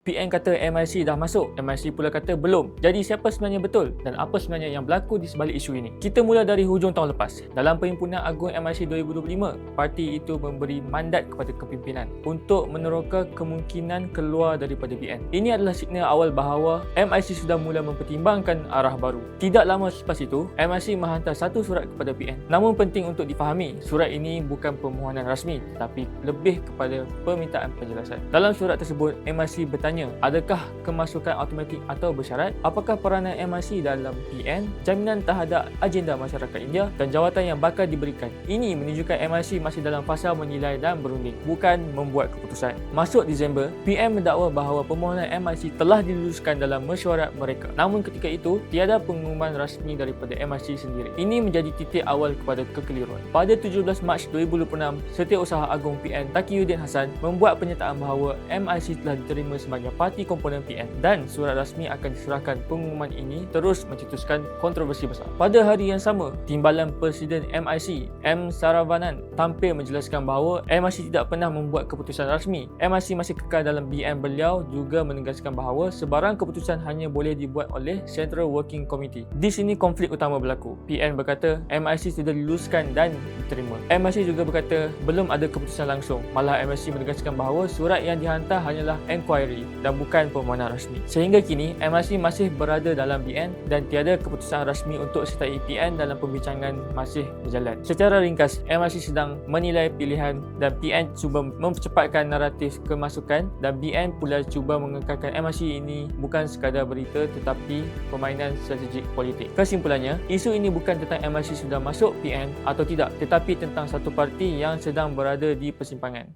PN kata MIC dah masuk, MIC pula kata belum. Jadi siapa sebenarnya betul dan apa sebenarnya yang berlaku di sebalik isu ini? Kita mula dari hujung tahun lepas. Dalam Perhimpunan Agung MIC 2025, parti itu memberi mandat kepada kepimpinan untuk meneroka kemungkinan keluar daripada PN. Ini adalah signal awal bahawa MIC sudah mula mempertimbangkan arah baru. Tidak lama selepas itu, MIC menghantar satu surat kepada PN. Namun penting untuk difahami, surat ini bukan permohonan rasmi tetapi lebih kepada permintaan penjelasan. Dalam surat tersebut, MIC bertanya, adakah kemasukan automatik atau bersyarat? Apakah peranan MIC dalam PN? Jaminan terhadap agenda masyarakat India dan jawatan yang bakal diberikan. Ini menunjukkan MIC masih dalam fasa menilai dan berunding, bukan membuat keputusan. Masuk Disember, PN mendakwa bahawa permohonan MIC telah diluluskan dalam mesyuarat mereka. Namun ketika itu, tiada pengumuman rasmi daripada MIC sendiri. Ini menjadi titik awal kepada kekeliruan. Pada 17 Mac 2026, Setiausaha Agung PN Taqiyuddin Hassan membuat pernyataan bahawa MIC telah diterima sebagai parti komponen PN dan surat rasmi akan diserahkan. Pengumuman ini terus mencetuskan kontroversi besar. Pada hari yang sama, Timbalan Presiden MIC M. Saravanan tampil menjelaskan bahawa MIC tidak pernah membuat keputusan rasmi. MIC masih kekal dalam BN. Beliau juga menegaskan bahawa sebarang keputusan hanya boleh dibuat oleh Central Working Committee. Di sini konflik utama berlaku. PN berkata MIC sudah diluluskan dan diterima. MIC juga berkata belum ada keputusan langsung. Malah MIC menegaskan bahawa surat yang dihantar hanyalah enquiry dan bukan permohonan rasmi. Sehingga kini, MIC masih berada dalam BN dan tiada keputusan rasmi untuk sertai PN dalam pembincangan masih berjalan. Secara ringkas, MIC sedang menilai pilihan dan PN cuba mempercepatkan naratif kemasukan dan BN pula cuba mengekalkan MIC ini bukan sekadar berita tetapi permainan strategik politik. Kesimpulannya, isu ini bukan tentang MIC sudah masuk PN atau tidak, tetapi tentang satu parti yang sedang berada di persimpangan.